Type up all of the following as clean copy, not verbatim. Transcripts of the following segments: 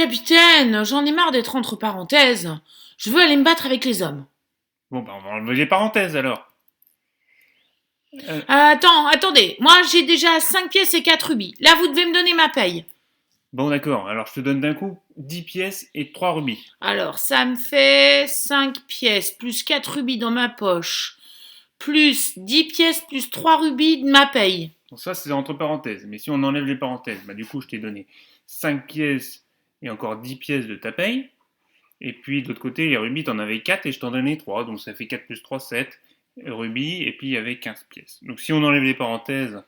Capitaine, j'en ai marre d'être entre parenthèses. Je veux aller me battre avec les hommes. Bon, on va enlever les parenthèses alors. Attendez. Moi, j'ai déjà 5 pièces et 4 rubis. Là, vous devez me donner ma paye. Bon, d'accord. Alors, je te donne d'un coup 10 pièces et 3 rubis. Alors, ça me fait 5 pièces plus 4 rubis dans ma poche. Plus 10 pièces plus 3 rubis de ma paye. Bon, ça, c'est entre parenthèses. Mais si on enlève les parenthèses, du coup, je t'ai donné 5 pièces et encore 10 pièces de ta paye. Et puis, de l'autre côté, les rubis, t'en avais 4 et je t'en donnais 3. Donc, ça fait 4 plus 3, 7 rubis. Et puis, il y avait 15 pièces. Donc, si on enlève les parenthèses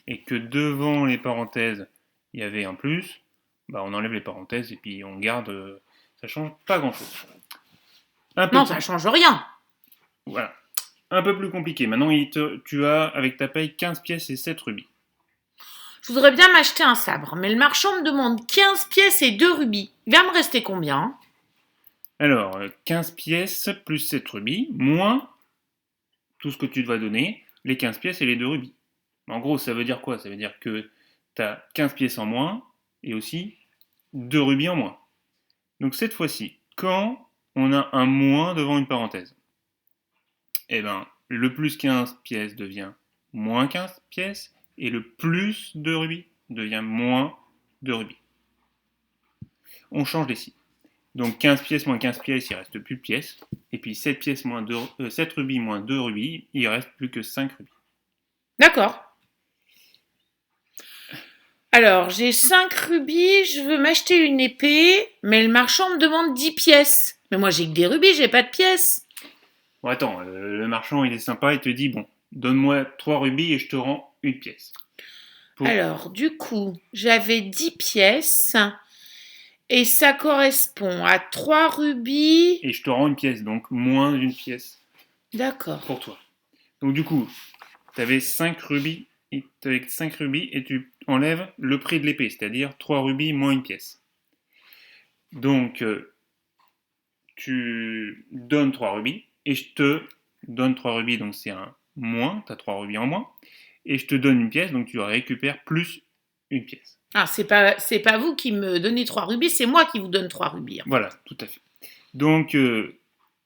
et que devant les parenthèses, il y avait un plus, on enlève les parenthèses et puis on garde. Ça change pas grand-chose. Non, ça change rien. Voilà. Un peu plus compliqué. Maintenant, tu as, avec ta paye, 15 pièces et 7 rubis. Je voudrais bien m'acheter un sabre, mais le marchand me demande 15 pièces et 2 rubis. Il va me rester combien? Alors, 15 pièces plus 7 rubis, moins tout ce que tu dois donner, les 15 pièces et les 2 rubis. En gros, ça veut dire quoi? Ça veut dire que tu as 15 pièces en moins et aussi 2 rubis en moins. Donc cette fois-ci, quand on a un moins devant une parenthèse, eh ben, le plus 15 pièces devient moins 15 pièces et le plus de rubis devient moins de rubis. On change les signes. Donc 15 pièces moins 15 pièces, il reste plus de pièces. Et puis 7, pièces moins 7 rubis moins 2 rubis, il reste plus que 5 rubis. D'accord. Alors, j'ai 5 rubis, je veux m'acheter une épée, mais le marchand me demande 10 pièces. Mais moi, j'ai que des rubis, j'ai pas de pièces. Bon, attends, le marchand, il est sympa, il te dit, bon, donne-moi 3 rubis et je te rends une pièce. Alors, du coup, j'avais 10 pièces, et ça correspond à 3 rubis. Et je te rends une pièce, donc moins d'une pièce. D'accord. Pour toi. Donc du coup, tu avais 5 rubis, avec 5 rubis, et tu enlèves le prix de l'épée, c'est-à-dire 3 rubis moins une pièce. Donc, tu donnes 3 rubis, et je te donne 3 rubis, donc c'est un moins, tu as 3 rubis en moins, et je te donne une pièce, donc tu récupères plus une pièce. Ah, c'est pas vous qui me donnez 3 rubis, c'est moi qui vous donne 3 rubis. Voilà, tout à fait. Donc,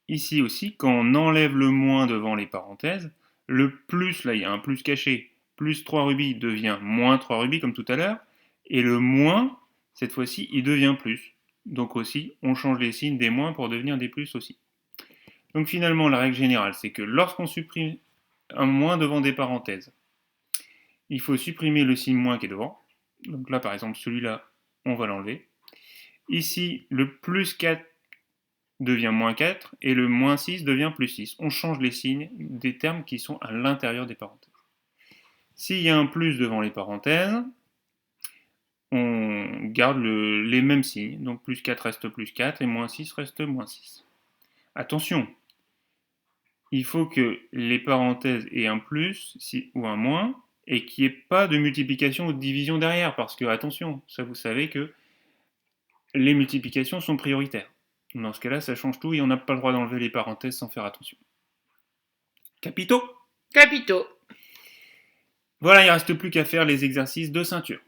ici aussi, quand on enlève le moins devant les parenthèses, le plus, là il y a un plus caché, plus 3 rubis devient moins 3 rubis comme tout à l'heure, et le moins, cette fois-ci, il devient plus. Donc aussi, on change les signes des moins pour devenir des plus aussi. Donc finalement, la règle générale, c'est que lorsqu'on supprime un moins devant des parenthèses, il faut supprimer le signe moins qui est devant. Donc là, par exemple, celui-là, on va l'enlever. Ici, le plus 4 devient moins 4 et le moins 6 devient plus 6. On change les signes des termes qui sont à l'intérieur des parenthèses. S'il y a un plus devant les parenthèses, on garde les mêmes signes. Donc plus 4 reste plus 4 et moins 6 reste moins 6. Attention, il faut que les parenthèses aient un plus ou un moins et qu'il n'y ait pas de multiplication ou de division derrière. Parce que, attention, ça vous savez que les multiplications sont prioritaires. Dans ce cas-là, ça change tout et on n'a pas le droit d'enlever les parenthèses sans faire attention. Capito? Capito. Voilà, il ne reste plus qu'à faire les exercices de ceinture.